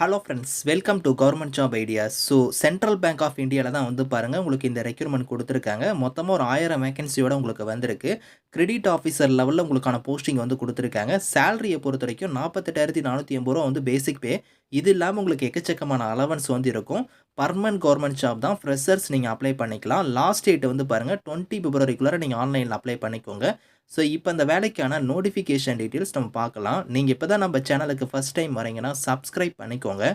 Hello friends, welcome to government job ideas. So central bank of இந்தியாவில் தான் வந்து பாருங்கள் உங்களுக்கு இந்த ரெக்யூர்மெண்ட் கொடுத்துருக்காங்க. மொத்தமாக ஒரு 1000 வேகன்சியோட உங்களுக்கு வந்திருக்கு. கிரெடிட் ஆஃபீஸர் லெவலில் உங்களுக்கான போஸ்டிங் வந்து கொடுத்துருக்காங்க. சேலரியை பொறுத்த வரைக்கும் 48,480 ரூபா வந்து பேசிக் பே. இது இல்லாமல் உங்களுக்கு எக்கச்சக்கமான அலவன்ஸ் வந்து இருக்கும். பர்மனன்ட் கவர்மெண்ட் ஜாப் தான். ஃப்ரெஷர்ஸ் நீங்கள் அப்ளை பண்ணிக்கலாம். லாஸ்ட் டேட் வந்து பாருங்கள் 20 பிப்ரவரிக்குள்ளே நீங்கள் ஆன்லைனில் அப்ளை பண்ணிக்கோங்க. ஸோ இப்போ இந்த வேலைக்கான நோட்டிஃபிகேஷன் டீட்டெயில்ஸ் நம்ம பார்க்கலாம். நீங்கள் இப்போ தான் நம்ம சேனலுக்கு ஃபஸ்ட் டைம் வரீங்கன்னா சப்ஸ்கிரைப் பண்ணிக்கோங்க.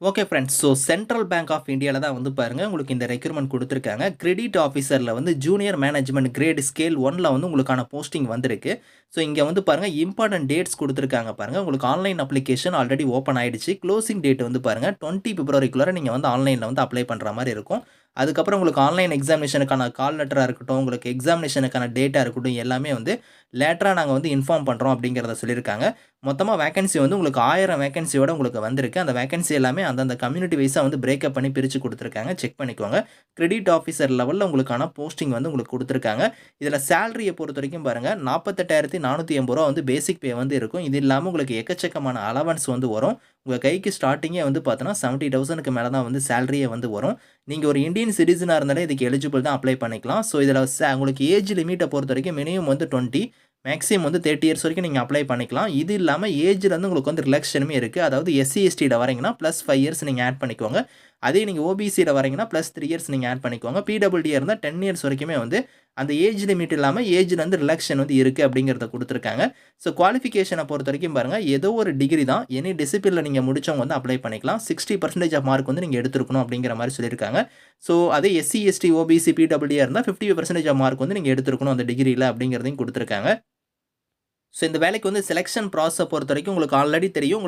Okay friends, so central bank of இந்தியாவில் தான் வந்து பாருங்கள் உங்களுக்கு இந்த ரெக்ரூட்மெண்ட் கொடுத்துருக்காங்க. கிரெடிட் ஆஃபீஸரில் வந்து ஜூனியர் மேனேஜ்மெண்ட் கிரேட் ஸ்கேல் 1ல் வந்து உங்களுக்கான போஸ்டிங் வந்திருக்கு. ஸோ இங்கே வந்து பாருங்கள் இம்பார்ட்டன்ட் டேட்ஸ் கொடுத்துருக்காங்க பாருங்கள். உங்களுக்கு ஆன்லைன் அப்ளிகேஷன் ஆல்ரெடி ஓப்பன் ஆகிடுச்சு. க்ளோசிங் டேட் வந்து பாருங்கள் 20 பிப்ரவரிக்குள்ளே நீங்கள் வந்து ஆன்லைனில் வந்து அப்ளை பண்ணுற மாதிரி இருக்கும். அதுக்கப்புறம் உங்களுக்கு ஆன்லைன் எக்ஸாமினேஷனுக்கான கால் லெட்டராக இருக்கட்டும், உங்களுக்கு எக்ஸாமினேஷனுக்கான டேட்டாக இருக்கட்டும், எல்லாமே வந்து லேட்டராக நாங்கள் வந்து இன்ஃபார்ம் பண்ணுறோம் அப்படிங்கிறத சொல்லியிருக்காங்க. மொத்தமாக வேகன்சி வந்து உங்களுக்கு 1000 வேகன்சியோட உங்களுக்கு வந்திருக்கு. அந்த வேகன்சி எல்லாமே அந்தந்த கம்யூனிட்டி வைஸாக வந்து பிரேக்கப் பண்ணி பிரித்து கொடுத்துருக்காங்க. செக் பண்ணிக்கோங்க. கிரெடிட் ஆஃபீஸர் லெவலில் உங்களுக்கான போஸ்டிங் வந்து உங்களுக்கு கொடுத்துருக்காங்க. இதில் சேலரியை பொறுத்த வரைக்கும் பாருங்கள் 48,480 ரூபா வந்து பேசிக் பே வந்து இருக்கும். இது இல்லாமல் உங்களுக்கு எக்கச்சக்கமான அலவன்ஸ் வந்து வரும். உங்கள் கைக்கு ஸ்டார்டிங்கே வந்து பார்த்தோன்னா 70,000க்கு மேலே தான் வந்து சேலரியே வந்து வரும். நீங்கள் ஒரு இந்தியன் சிட்டிசனாக இருந்தாலே இதுக்கு எலிஜிபிள் தான் அப்ளை பண்ணிக்கலாம். ஸோ இதில் உங்களுக்கு ஏஜ் லிமிட்டை பொறுத்த வரைக்கும் மினிமம் வந்து 20, மேக்ஸிமம் வந்து 30 இயர்ஸ் வரைக்கும் நீங்கள் அப்ளை பண்ணிக்கலாம். இது இல்லாமல் ஏஜ்லேருந்து உங்களுக்கு வந்து ரிலாக்ஷனுமே இருக்குது. அதாவது எஸ்சி எஸ்டியில் வரீங்கன்னா +5 இயர்ஸ் நீங்கள் ஆட் பண்ணிக்கோங்க. அதே நீங்கள் ஓபிசியில் வரீங்கன்னா +3 இயர்ஸ் நீங்கள் ஆட் பண்ணிக்கோங்க. பிடபிள்யூடி இருந்தால் 10 இயர்ஸ் வரைக்குமே வந்து அந்த ஏஜ் லிமிட் இல்லாமல் ஏஜ்லேருந்து ரிலாக்ஷன் வந்து இருக்குது அப்படிங்கிறத கொடுத்துருக்காங்க. ஸோ குவாலிஃபிகேஷனை பொறுத்த வரைக்கும் பாருங்கள் ஏதோ ஒரு டிகிரி தான், எனி டிசிப்ளினில் நீங்கள் முடிச்சவங்க வந்து அப்ளை பண்ணிக்கலாம். 60% ஆஃப் மார்க் வந்து நீங்கள் எடுத்துருக்கணும் அப்படிங்கிற மாதிரி சொல்லியிருக்காங்க. ஸோ அதே எஸ்சி எஸ்டி ஓபிசி பிடபிள்யூடியாக இருந்தால் 50% ஆஃப் மார்க் வந்து நீங்கள் எடுத்துருக்கணும் அந்த டிகிரியில் அப்படிங்கிறதையும் கொடுத்துருக்காங்க. ஸோ இந்த வேலைக்கு வந்து செலெக்ஷன் ப்ராசஸை பொறுத்த வரைக்கும் உங்களுக்கு ஆல்ரெடி தெரியும்.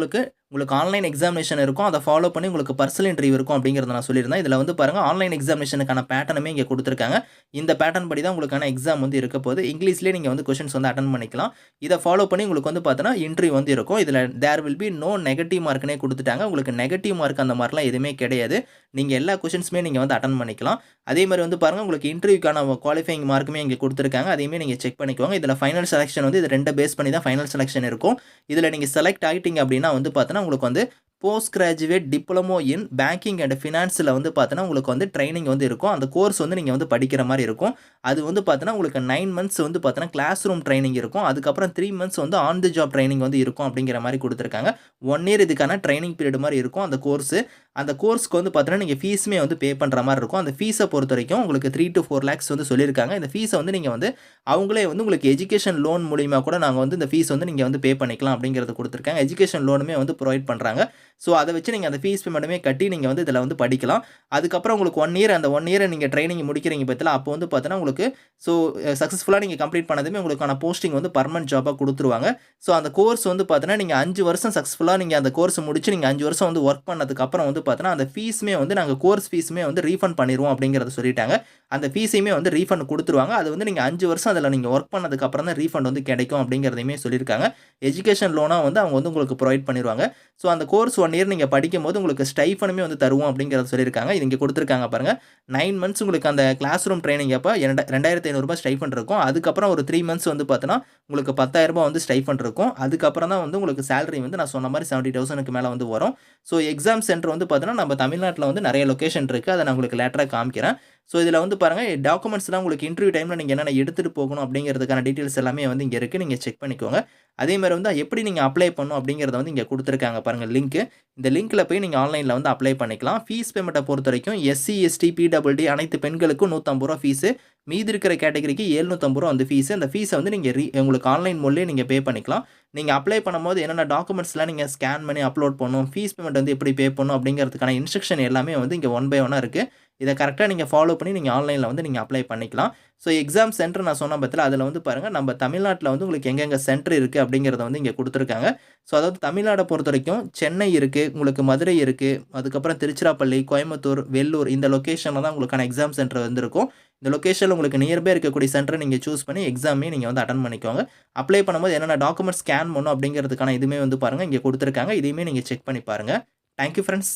உங்களுக்கு ஆன்லைன் எக்ஸாமினேஷன் இருக்கும். அதை ஃபாலோ பண்ணி உங்களுக்கு பர்சனல் இன்டர்வியூ இருக்கும் அப்படிங்கிறத நான் சொல்லியிருந்தேன். இதில் வந்து பாருங்கள் ஆன்லைன் எக்ஸாமினேஷனுக்கான பேட்டர்னுமே இங்கே கொடுத்துருக்காங்க. இந்த பேட்டர்ன் படி தான் உங்களுக்கான எக்ஸாம் வந்து இருக்க போது. இங்கிலீஷ்லேயே நீங்கள் வந்து கொஷின்ஸ் வந்து அட்டன் பண்ணிக்கலாம். இதை ஃபாலோ பண்ணி உங்களுக்கு வந்து பார்த்தோன்னா இன்டர்வியூ வந்து இருக்கும். இதில் there will be no negative மார்க்னே கொடுத்துட்டாங்க. உங்களுக்கு நெகட்டிவ் மார்க் அந்த மாதிரிலாம் எதுவுமே கிடையாது. நீங்கள் எல்லா கொஷின்ஸுமே நீங்கள் வந்து அட்டன் பண்ணிக்கலாம். அதே மாதிரி வந்து பாருங்கள் உங்களுக்கு இன்டர்வியூக்கான குவாலிஃபைங் மார்க்குமே இங்கே கொடுத்துருக்காங்க. அதையுமே நீங்கள் செக் பண்ணிக்கோங்க. இதில் ஃபைனல் செலெக்ஷன் வந்து இது 2 பேஸ் பண்ணி தான் ஃபைனல் செலெக்ஷன் இருக்கும். இதில் நீங்கள் செலக்ட் ஆகிட்டீங்க அப்படின்னா வந்து பார்த்தோன்னா உங்களுக்கு வந்து post graduate diploma in banking and ஃபினான்ஸில் வந்து பார்த்தோன்னா உங்களுக்கு வந்து ட்ரைனிங் வந்து இருக்கும். அந்த கோர்ஸ் வந்து நீங்கள் வந்து படிக்கிற மாதிரி இருக்கும். அது வந்து பார்த்தோன்னா உங்களுக்கு 9 மந்த்ஸ் வந்து பார்த்தோன்னா கிளாஸ் ரூம் ட்ரைனிங் இருக்கும். அதுக்கப்புறம் 3 மந்த்ஸ் வந்து ஆன் தி ஜாப் ட்ரைனிங் வந்து இருக்கும் அப்படிங்கிற மாதிரி கொடுத்துருக்காங்க. 1 இயர் இதுக்கான ட்ரைனிங் பீரியட் மாதிரி இருக்கும் அந்த கோர்ஸு. அந்த கோர்ஸ்க்கு வந்து பார்த்தோன்னா நீங்கள் ஃபீஸுமே வந்து பே பண்ணுற மாதிரி இருக்கும். அந்த ஃபீஸை பொறுத்த வரைக்கும் உங்களுக்கு 3 to 4 lakhs வந்து சொல்லியிருக்காங்க. இந்த ஃபீஸை வந்து நீங்கள் வந்து அவங்களே வந்து உங்களுக்கு எஜுகேஷன் லோன் மூலிமா கூட நாங்கள் வந்து இந்த ஃபீஸ் வந்து நீங்கள் வந்து பே பண்ணிக்கலாம் அப்படிங்கிறத கொடுத்துருக்காங்க. எஜுகேஷன் லோனுமே வந்து ப்ரொவைட் பண்ணுறாங்க. ஸோ அதை வச்சு நீங்கள் அந்த ஃபீஸ் பேமெண்ட்டுமே கட்டி நீங்கள் வந்து இதில் வந்து படிக்கலாம். அதுக்கப்புறம் உங்களுக்கு 1 இயர் அந்த 1 இயரை நீங்கள் ட்ரைனிங் முடிக்கிறீங்க பற்றில அப்போ வந்து பார்த்தோன்னா உங்களுக்கு ஸோ சக்ஸஸ்ஃபுல்லாக நீங்கள் கம்ப்ளீட் பண்ணதுமே உங்களுக்கான போஸ்டிங் வந்து பர்மனன்ட் ஜாபாக கொடுத்துருவாங்க. ஸோ அந்த கோர்ஸ் வந்து பார்த்தோன்னா நீங்கள் 5 வருஷம் சக்ஸஸ்ஃபுல்லாக நீங்கள் அந்த கோர்ஸ் முடிச்சு நீங்கள் 5 வருஷம் வந்து ஒர்க் பண்ணதுக்கப்புறம் வந்து பார்த்தோன்னா அந்த ஃபீஸுமே வந்து நாங்கள் கோர்ஸ் ஃபீஸுமே வந்து ரீஃபண்ட் பண்ணிடுவோம் அப்படிங்கிறத சொல்லிட்டாங்க. அந்த ஃபீஸையுமே வந்து ரீஃபண்ட் கொடுத்துருவாங்க. அது வந்து நீங்கள் 5 வருஷம் அதில் நீங்கள் ஒர்க் பண்ணதுக்கப்புறம் தான் ரீஃபண்ட் வந்து கிடைக்கும் அப்படிங்கிறதையுமே சொல்லியிருக்காங்க. எஜுகேஷன் லோனாக வந்து அவங்க வந்து உங்களுக்கு ப்ரொவைட் பண்ணிடுவாங்க. ஸோ அந்த கோர்ஸ் 1 இயர் நீங்கள் படிக்கும்போது உங்களுக்கு ஸ்டைஃபனுமே வந்து தருவோம் அப்படிங்கிறத சொல்லியிருக்காங்க. இது இங்கே கொடுத்துருக்காங்க பாருங்கள். 9 மந்த்ஸ் உங்களுக்கு அந்த கிளாஸ் ரூம் ட்ரைனிங் அப்போ 2,500 ஸ்டைஃபன் இருக்கும். அதுக்கப்புறம் ஒரு 3 மந்த்ஸ் வந்து பார்த்தோன்னா உங்களுக்கு 10,000 வந்து ஸ்டைஃபன் இருக்கும். அதுக்கப்புறம் தான் வந்து உங்களுக்கு சேலரி வந்து நான் சொன்ன மாதிரி 70,000க்கு மேலே வந்து வரும். ஸோ எக்ஸாம் சென்டர் வந்து பார்த்தோன்னா நம்ம தமிழ்நாட்டில் வந்து நிறைய லொக்கேஷன் இருக்குது. அதை நான் உங்களுக்கு லேட்டராக காமிக்கிறேன். ஸோ இதில் வந்து பாருங்கள் டாக்குமெண்ட்ஸ்லாம் உங்களுக்கு இன்டர்வியூ டைமில் நீங்கள் என்னென்ன எடுத்துகிட்டு போகணும் அப்படிங்கிறதுக்கான டீட்டெயில்ஸ் எல்லாமே வந்து இங்கே இருக்குது. நீங்கள் செக் பண்ணிக்கோங்க. அதே மாதிரி வந்து எப்படி நீங்கள் அப்ளை பண்ணணும் அப்படிங்கிறத வந்து இங்கே கொடுத்துருக்காங்க பாருங்கள் லிங்க்கு. இந்த லிங்க்கில் போய் நீங்கள் ஆன்லைனில் வந்து அப்ளை பண்ணிக்கலாம். ஃபீஸ் பேமெண்ட்டை பொறுத்த வரைக்கும் எஸ்சி எஸ்டி பிடபிள்யூடி அனைத்து பெண்களுக்கும் 150 ரூபா ஃபீஸு. மீதி இருக்கிற கேட்டகரிக்கு 750 ரூபா வந்து ஃபீஸு. அந்த ஃபீஸை வந்து நீங்கள் உங்களுக்கு ஆன்லைன் மூலியே நீங்கள் பே பண்ணிக்கலாம். நீங்கள் அப்ளை பண்ணும்போது என்னென்ன டாக்குமெண்ட்ஸ்லாம் நீங்கள் ஸ்கேன் பண்ணி அப்லோட் பண்ணணும், ஃபீஸ் பேமெண்ட் வந்து எப்படி பே பண்ணணும் அப்படிங்கிறதுக்கான இன்ஸ்ட்ரக்ஷன் எல்லாமே வந்து இங்கே 1 by 1 இருக்குது. இதை கரெக்டாக நீங்கள் ஃபாலோ பண்ணி நீங்கள் ஆன்லைனில் வந்து நீங்கள் அப்ளை பண்ணிக்கலாம். ஸோ எக்ஸாம் சென்டர் நான் சொன்ன பற்றில அதில் வந்து பாருங்கள் நம்ம தமிழ்நாட்டில் வந்து உங்களுக்கு எங்கெங்கே சென்டர் இருக்குது அப்படிங்கிறத வந்து இங்கே கொடுத்துருக்காங்க. ஸோ அதாவது தமிழ்நாடை பொறுத்த வரைக்கும் சென்னை இருக்குது, உங்களுக்கு மதுரை இருக்குது, அதுக்கப்புறம் திருச்சிராப்பள்ளி, கோயம்புத்தூர், வெள்ளூர் இந்த லொக்கேஷனில் தான் உங்களுக்கான எக்ஸாம் சென்டர் வந்துருக்கும். இந்த லொக்கேஷனில் உங்களுக்கு நியர்பை இருக்கக்கூடிய சென்டரை நீங்கள் சூஸ் பண்ணி எக்ஸாமே நீங்கள் வந்து அட்டன் பண்ணிக்கோங்க. அப்ளை பண்ணும்போது என்னென்ன டாக்குமெண்ட் ஸ்கேன் பண்ணணும் அப்படிங்கிறதுக்கான இதுவுமே வந்து பாருங்கள் இங்கே கொடுத்துருக்காங்க. இதையுமே நீங்கள் செக் பண்ணி பாருங்கள். Thank you friends.